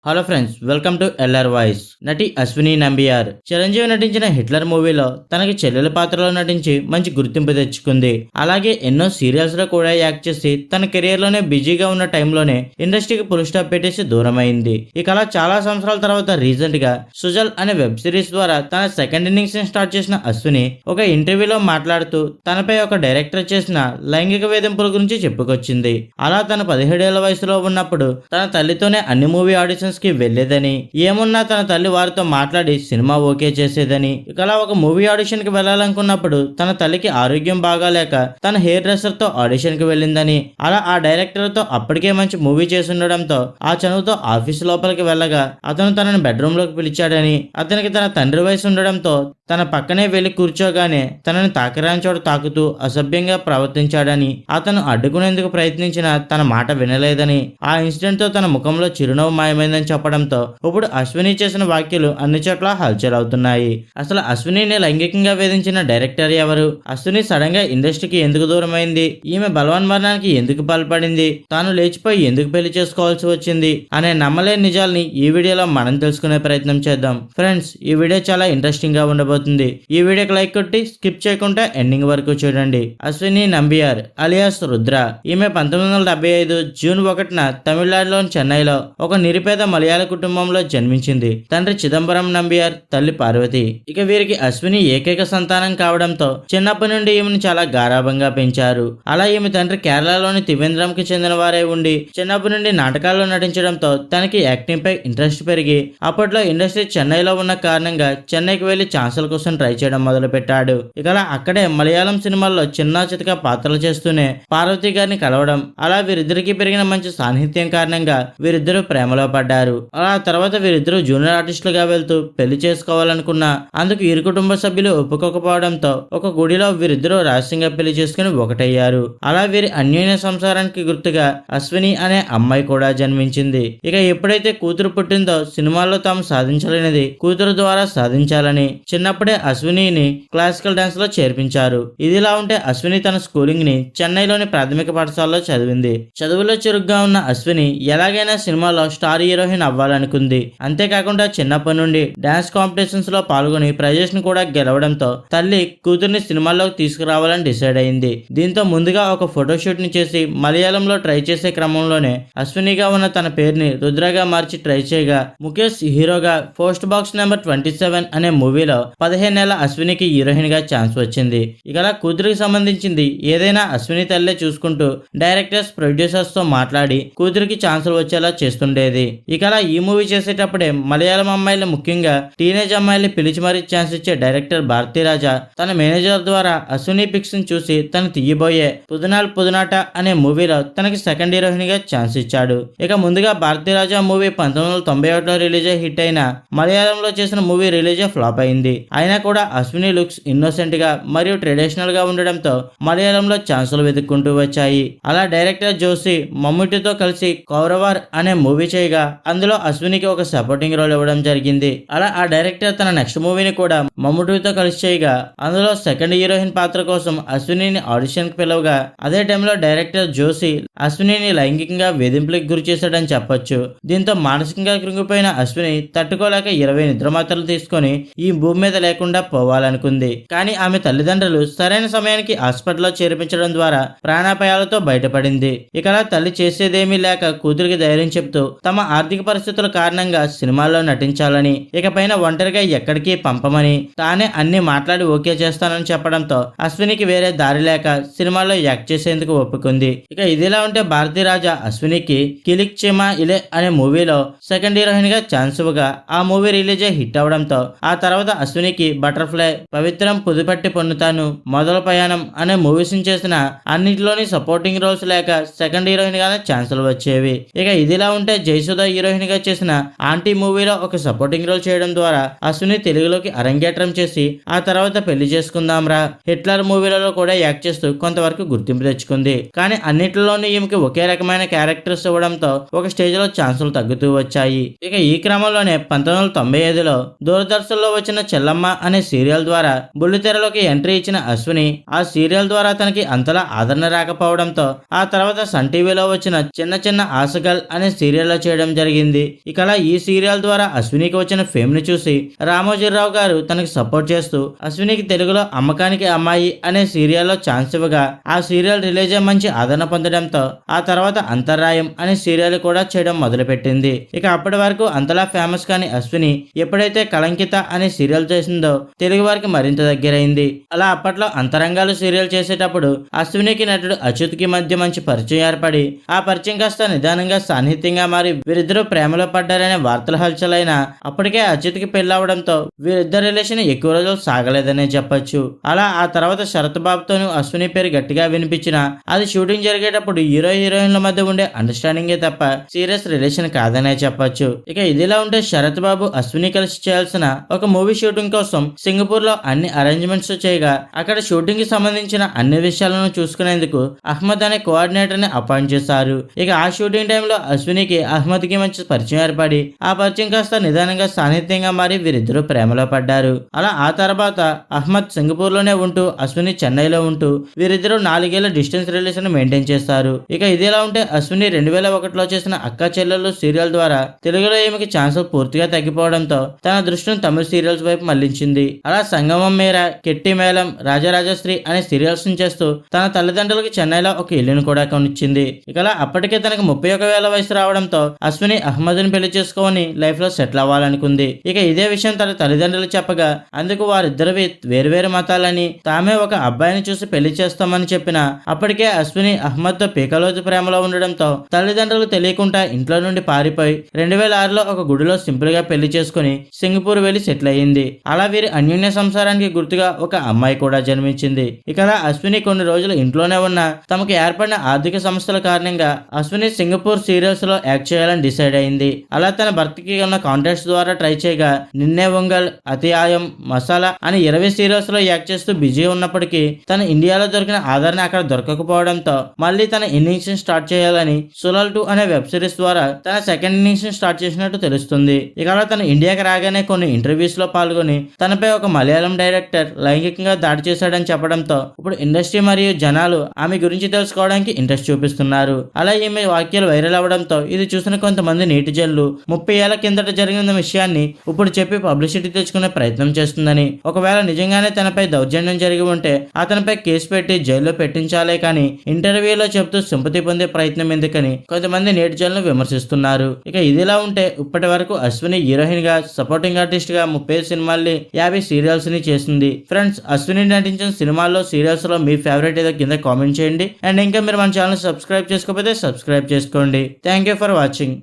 Hello friends, welcome to LR voice. నటి అశ్విని నంబియార్ చిరంజీవి నటించిన Hitler మూవీలో తనకి చెల్లెల పాత్రలో నటించి మంచి గుర్తింపు తెచ్చుకుంది. అలాగే ఎన్నో సీరియల్స్ లో కూడా యాక్ట్ చేసి తన కెరియర్ లోనే బిజీగా ఉన్న టైంలోనే ఇండస్ట్రీకి ఫుల్ స్టాప్ పెట్టేసి దూరమైంది. ఇక అలా చాలా సంవత్సరాల తర్వాత రీసెంట్ గా సుజల్ అనే వెబ్ సిరీస్ ద్వారా తన సెకండ్ ఇన్నింగ్స్ ని స్టార్ట్ చేసిన అశ్విని ఒక ఇంటర్వ్యూలో మాట్లాడుతూ తనపై ఒక డైరెక్టర్ చేసిన లైంగిక వేధింపుల గురించి చెప్పుకొచ్చింది. అలా తన 17 ఏళ్ల వయసులో ఉన్నప్పుడు తన తల్లితోనే అన్ని మూవీ ఆడిషన్స్ కి వెళ్లేదని, ఏమున్నా తన తల్లి వారితో మాట్లాడి సినిమా ఓకే చేసేదని, ఇకలా ఒక మూవీ ఆడిషన్ కి వెళ్లాలనుకున్నప్పుడు తన తల్లికి ఆరోగ్యం బాగాలేక తన హెయిర్ డ్రెస్సర్ తో ఆడిషన్ కి వెళ్ళిందని, అలా ఆ డైరెక్టర్ తో అప్పటికే మంచి మూవీ చేస్తుండడంతో ఆ చనువుతో ఆఫీస్ లోపలికి వెళ్ళగా అతను తనని బెడ్రూమ్ లోకి పిలిచాడని, అతనికి తన తండ్రి వయసు ఉండడంతో తన పక్కనే వెళ్లి కూర్చోగానే తనని తాకిరాని చోట తాకుతూ అసభ్యంగా ప్రవర్తించాడని, అతను అడ్డుకునేందుకు ప్రయత్నించిన తన మాట వినలేదని, ఆ ఇన్సిడెంట్ తో తన ముఖంలో చిరునవ్వు మాయమైందని చెప్పడంతో ఇప్పుడు అశ్విని చేసిన వ్యాఖ్యలు అన్ని చోట్ల హల్చల్ అవుతున్నాయి. అసలు అశ్వినిని లైంగికంగా వేధించిన డైరెక్టర్ ఎవరు? అశ్విని సడన్ గా ఇండస్ట్రీకి ఎందుకు దూరమైంది? ఈమె బలవన్మరణానికి ఎందుకు పాల్పడింది? తాను లేచిపోయి ఎందుకు పెళ్లి చేసుకోవాల్సి వచ్చింది అనే నమ్మలేని నిజాల్ని ఈ వీడియోలో మనం తెలుసుకునే ప్రయత్నం చేద్దాం. ఫ్రెండ్స్, ఈ వీడియో చాలా ఇంట్రెస్టింగ్ గా ఉండబోతుంది. ఈ వీడియోకి లైక్ కొట్టి స్కిప్ చేయకుండా ఎండింగ్ వరకు చూడండి. అశ్విని నంబియార్ అలియాస్ రుద్ర. ఈమె 1975 జూన్ 1న తమిళనాడులోని చెన్నైలో ఒక నిరుపేద మలయాళ కుటుంబంలో జన్మించింది. తండ్రి చిదంబరం నంబియార్, తల్లి పార్వతి. ఇక వీరికి అశ్విని ఏకైక సంతానం కావడంతో చిన్నప్పటి నుండి ఈమెను చాలా గారాబంగా పెంచారు. అలా ఈమె తండ్రి కేరళలోని త్రివేంద్రంకి చెందిన వారే ఉండి చిన్నప్పటి నుండి నాటకాల్లో నటించడంతో తనకి యాక్టింగ్ పై ఇంట్రెస్ట్ పెరిగి అప్పట్లో ఇండస్ట్రీ చెన్నైలో ఉన్న కారణంగా చెన్నైకి వెళ్లి ఛాన్సుల కోసం ట్రై చేయడం మొదలు పెట్టాడు. ఇక అక్కడే మలయాళం సినిమాల్లో చిన్న చితక పాత్రలు చేస్తూనే పార్వతి గారిని కలవడం, అలా వీరిద్దరికి పెరిగిన మంచి సాన్నిహిత్యం కారణంగా వీరిద్దరూ ప్రేమలో పడ్డారు. అలా తర్వాత వీరిద్దరూ జూనియర్ ఆర్టిస్టులుగా వెళ్తూ పెళ్లి చేసుకోవాలనుకున్నా అందుకు ఇరు కుటుంబ సభ్యులు ఒప్పుకోకపోవడంతో ఒక గుడిలో వీరిద్దరూ రహస్యంగా పెళ్లి చేసుకుని ఒకటయ్యారు. అలా వీరి అన్యోన్య సంసారానికి గుర్తుగా అశ్విని అనే అమ్మాయి కూడా జన్మించింది. ఇక ఎప్పుడైతే కూతురు పుట్టిందో సినిమాల్లో తాము సాధించలేనిది కూతురు ద్వారా సాధించాలని చిన్నప్పుడే అశ్వినిని క్లాసికల్ డాన్స్ లో చేర్పించారు. ఇదిలా ఉంటే అశ్విని తన స్కూలింగ్ ని చెన్నైలోని ప్రాథమిక పాఠశాలలో చదివింది. చదువులో చురుగ్గా ఉన్న అశ్విని ఎలాగైనా సినిమాలో స్టార్ హీరోయిన్ అవ్వాలనుకుంది. అంతేకాకుండా చిన్నప్పటి నుండి డాన్స్ కాంపిటీషన్స్ లో పాల్గొని ప్రైజెస్ ను కూడా గెలవడంతో తల్లి కూతుర్ని సినిమాల్లోకి తీసుకురావాలని డిసైడ్ అయింది. దీంతో ముందుగా ఒక ఫోటోషూట్ ని చేసి మలయాళంలో ట్రై చేసే క్రమంలోనే అశ్వినిగా ఉన్న తన పేరుని రుద్రగా మార్చి ట్రై చేయగా ముఖేష్ హీరోగా పోస్ట్ బాక్స్ నెంబర్ 27 అనే మూవీలో 15 ఏళ్ల అశ్వినికి హీరోయిన్ గా ఛాన్స్ వచ్చింది. ఇక కూతురికి సంబంధించింది ఏదైనా అశ్విని తల్లే చూసుకుంటూ డైరెక్టర్స్, ప్రొడ్యూసర్స్ తో మాట్లాడి కూతురికి ఛాన్సులు వచ్చేలా చేస్తుండేది. ఇక ఈ మూవీ చేసేటప్పుడే మలయాళం అమ్మాయిలు, ముఖ్యంగా టీనేజ్ అమ్మాయిల్ని పిలిచి మరీ ఛాన్స్ ఇచ్చే డైరెక్టర్ భారతీరాజా తన మేనేజర్ ద్వారా అశ్విని పిక్స్ ని చూసి తను తీయబోయే పుదనాల్ పుదనాట అనే మూవీలో తనకి సెకండ్ హీరోయిన్ గా ఛాన్స్ ఇచ్చాడు. ఇక ముందుగా భారతీరాజా మూవీ 1991లో రిలీజ్ అయ్యి హిట్ అయిన మలయాళంలో చేసిన మూవీ రిలీజ్ ఫ్లాప్ అయింది. అయినా కూడా అశ్విని లుక్స్ ఇన్నోసెంట్ గా మరియు ట్రెడిషనల్ గా ఉండడంతో మలయాళంలో ఛాన్సులు వెతుక్కుంటూ వచ్చాయి. అలా డైరెక్టర్ జోషి మమ్ముటితో కలిసి కౌరవార్ అనే మూవీ చేయగా అందులో అశ్వినికి ఒక సపోర్టింగ్ రోల్ ఇవ్వడం జరిగింది. అలా ఆ డైరెక్టర్ తన నెక్స్ట్ మూవీని కూడా మమ్ముటితో కలిసి చేయగా అందులో సెకండ్ హీరోయిన్ పాత్ర కోసం అశ్వినిని ఆడిషన్ కి పిలవగా అదే టైంలో డైరెక్టర్ జోషి అశ్వినిని లైంగికంగా వేధింపులకు గురి చేశాడని చెప్పొచ్చు. దీంతో మానసికంగా కృంగిపోయిన అశ్విని తట్టుకోలేక 20 నిద్రమాత్రలు తీసుకొని ఈ భూమి మీద లేకుండా పోవాలనుకుంది. కానీ ఆమె తల్లిదండ్రులు సరైన సమయానికి హాస్పిటల్లో చేర్పించడం ద్వారా ప్రాణాపాయాలతో బయటపడింది. ఇక తల్లి చేసేదేమీ లేక కూతురికి ధైర్యం చెప్తూ తమ ఆర్థిక పరిస్థితుల కారణంగా సినిమాల్లో నటించాలని, ఇకపైన ఒంటరిగా ఎక్కడికి పంపమని, తానే అన్ని మాట్లాడి ఓకే చేస్తానని చెప్పడంతో అశ్వినికి వేరే దారి లేక సినిమాల్లో యాక్ట్ చేసేందుకు ఒప్పుకుంది. ఇక ఇదిలా ఉంటే భారతీరాజా అశ్వినికి కిలిక్ చెమా ఇలే అనే మూవీలో సెకండ్ హీరోయిన్ గా ఛాన్స్ ఇవ్వగా ఆ మూవీ రిలీజ్ అయ్యి హిట్ అవడంతో ఆ తర్వాత అశ్వినికి బటర్ఫ్లై, పవిత్రం, పుదుపట్టి పొన్నుతాను, మొదల ప్రయాణం అనే మూవీస్ చేసిన అన్నింటిలోని సపోర్టింగ్ రోల్స్ లేక సెకండ్ హీరోయిన్ గానే ఛాన్సులు వచ్చేవి. ఇక ఇదిలా ఉంటే జయసుధ హీరోయిన్ గా చేసిన ఆంటీ మూవీలో ఒక సపోర్టింగ్ రోల్ చేయడం ద్వారా అశ్విని తెలుగులోకి అరంగేట్రం చేసి ఆ తర్వాత పెళ్లి చేసుకుందాం రా, హిట్లర్ మూవీలలో కూడా యాక్ట్ చేస్తూ కొంతవరకు గుర్తింపు తెచ్చుకుంది. కానీ అన్నిటిలోనూ ఈమెకి ఒకే రకమైన క్యారెక్టర్స్ ఇవ్వడంతో ఒక స్టేజ్ లో ఛాన్సులు తగ్గుతూ వచ్చాయి. ఇక ఈ క్రమంలోనే 1995లో దూరదర్శన్లో వచ్చిన చెల్లమ్మ బాలమ్మ అనే సీరియల్ ద్వారా బుల్లితెరలోకి ఎంట్రీ ఇచ్చిన అశ్విని ఆ సీరియల్ ద్వారా తనకి అంతలా ఆదరణ రాకపోవడంతో ఆ తర్వాత సన్ టీవీలో వచ్చిన చిన్న చిన్న ఆశగల్ అనే సీరియల్ లో చేయడం జరిగింది. ఇకలా ఈ సీరియల్ ద్వారా అశ్వినికి వచ్చిన ఫేమ్ ని చూసి రామోజీరావు గారు తనకి సపోర్ట్ చేస్తూ అశ్వినికి తెలుగులో అమ్మకానికి అమ్మాయి అనే సీరియల్లో ఛాన్స్ ఇవ్వగా ఆ సీరియల్ రిలీజ్ అయ్యి మంచి ఆదరణ పొందడంతో ఆ తర్వాత అంతరాయం అనే సీరియల్ కూడా చేయడం మొదలుపెట్టింది. ఇక అప్పటి వరకు అంతలా ఫేమస్ కాని అశ్విని ఎప్పుడైతే కలంకిత అనే సీరియల్ చేసిందో తెలుగు వారికి మరింత దగ్గరైంది. అలా అప్పట్లో అంతరంగాలు సీరియల్ చేసేటప్పుడు అశ్వినికి నటుడు అచ్యుత్ కి మధ్య మంచి పరిచయం ఏర్పడి ఆ పరిచయం కాస్త నిదానంగా సాన్నిహిత్యంగా మారి వీరిద్దరూ ప్రేమలో పడ్డారనే వార్తలు హల్చలైన అప్పటికే అచ్యుత్ కి పెళ్లవడంతో వీరిద్దరి రిలేషన్ ఎక్కువ రోజులు సాగలేదనే చెప్పొచ్చు. అలా ఆ తర్వాత శరత్ బాబుతోనూ అశ్విని పేరు గట్టిగా వినిపించిన అది షూటింగ్ జరిగేటప్పుడు హీరో హీరోయిన్ల మధ్య ఉండే అండర్స్టాండింగే తప్ప సీరియస్ రిలేషన్ కాదనే చెప్పొచ్చు. ఇక ఇదిలా ఉంటే శరత్ బాబు అశ్విని కలిసి చేయాల్సిన ఒక మూవీ షూటింగ్ కోసం సింగపూర్ లో అన్ని అరేంజ్మెంట్స్ చేయగా అక్కడ షూటింగ్ కి సంబంధించిన అన్ని విషయాలను చూసుకునేందుకు అహ్మద్ అనే కోఆర్డినేటర్ ని అపాయింట్ చేశారు. ఇక ఆ షూటింగ్ టైంలో అశ్వినికి అహ్మద్ కి మంచి పరిచయం ఏర్పడి ఆ పరిచయం కాస్త నిదానంగా సాన్నిహిత్యంగా మారి వీరిద్దరూ ప్రేమలో పడ్డారు. అలా ఆ తర్వాత అహ్మద్ సింగపూర్ లోనే ఉంటూ అశ్విని చెన్నైలో ఉంటూ వీరిద్దరూ 4 ఏళ్ల డిస్టెన్స్ రిలేషన్ మెయింటైన్ చేస్తారు. ఇక ఇదిలా ఉంటే అశ్విని 2001లో చేసిన అక్క చెల్లెళ్ళు సీరియల్ ద్వారా తెలుగులో ఈమెకి ఛాన్సులు పూర్తిగా తగ్గిపోవడంతో తన దృష్టిని తమిళ సీరియల్స్ వైపు మళ్లించింది. అలా సంగమం మేర, కెట్టి మేళం, రాజరాజశ్రీ అనే సీరియల్స్ ని చేస్తూ తన తల్లిదండ్రులకి చెన్నైలో ఒక ఇల్లును కూడా కొనిచ్చింది. ఇకలా అప్పటికే తనకు 31 వయసు రావడంతో అశ్విని అహ్మద్ ని పెళ్లి చేసుకోని లైఫ్ లో సెటిల్ అవ్వాలనుకుంది. ఇక ఇదే విషయం తన తల్లిదండ్రులు చెప్పగా అందుకు వారిద్దరు వేరువేరు మతాలని తామే ఒక అబ్బాయిని చూసి పెళ్లి చేస్తామని చెప్పిన అప్పటికే అశ్విని అహ్మద్ తో పీకలోతు ప్రేమలో ఉండడంతో తల్లిదండ్రులు తెలియకుండా ఇంట్లో నుండి పారిపోయి 2006లో ఒక గుడిలో సింపుల్ గా పెళ్లి చేసుకుని సింగపూర్ వెళ్లి సెటిల్ అయ్యింది. అలా వీరి అన్యోన్య సంసారానికి గుర్తుగా ఒక అమ్మాయి కూడా జన్మించింది. ఇక అశ్విని కొన్ని రోజులు ఇంట్లోనే ఉన్న తమకు ఏర్పడిన ఆర్థిక సమస్యల కారణంగా అశ్విని సింగపూర్ సీరియల్స్ లో యాక్ట్ చేయాలని డిసైడ్ అయింది. అలా తన భర్తకి ఉన్న కాంటాక్ట్స్ ద్వారా ట్రై చేయగా నిన్నే వంగల్, అతియాయం, మసాలా అని 20 సీరియల్స్ లో యాక్ట్ చేస్తూ బిజీ ఉన్నప్పటికీ తన ఇండియాలో దొరికిన ఆదరణ అక్కడ దొరకకపోవడంతో మళ్ళీ తన ఇన్నింగ్స్ ని స్టార్ట్ చేయాలని సులాల్ 2 అనే వెబ్ సిరీస్ ద్వారా తన సెకండ్ ఇన్నింగ్స్ ని స్టార్ట్ చేసినట్టు తెలుస్తుంది. ఇక అలా తను ఇండియాకి రాగానే కొన్ని ఇంటర్వ్యూస్ లో పాల్గొని తనపై ఒక మలయాళం డైరెక్టర్ లైంగికంగా దాడి చేశాడని చెప్పడంతో ఇప్పుడు ఇండస్ట్రీ మరియు జనాలు ఆమె గురించి తెలుసుకోవడానికి ఇంట్రెస్ట్ చూపిస్తున్నారు. అలా ఈమె వాక్యాలు వైరల్ అవ్వడంతో ఇది చూసిన కొంతమంది నీటిజన్లు 30 ఏళ్ల కిందట జరిగిన విషయాన్ని ఇప్పుడు చెప్పి పబ్లిసిటీ తెచ్చుకునే ప్రయత్నం చేస్తుందని, ఒకవేళ నిజంగానే తనపై దౌర్జన్యం జరిగి ఉంటే అతనిపై కేసు పెట్టి జైల్లో పెట్టించాలే కానీ ఇంటర్వ్యూలో చెప్తూ సింపతి పొందే ప్రయత్నం ఎందుకని కొంతమంది నేటిజన్లు విమర్శిస్తున్నారు. ఇక ఇదిలా ఉంటే ఇప్పటి వరకు అశ్విని హీరోయిన్ గా, సపోర్టింగ్ ఆర్టిస్ట్ గా 30 సినిమాల్ని, 50 సీరియల్స్ ని చేసింది. ఫ్రెండ్స్, అశ్విని నటించిన సినిమాల్లో, సీరియల్స్ లో మీ ఫేవరెట్ ఏదో కింద కామెంట్ చేయండి. అండ్ ఇంకా మీరు మన ఛానల్ సబ్స్క్రైబ్ చేసుకోకపోతే సబ్స్క్రైబ్ చేసుకోండి. Thank you for watching.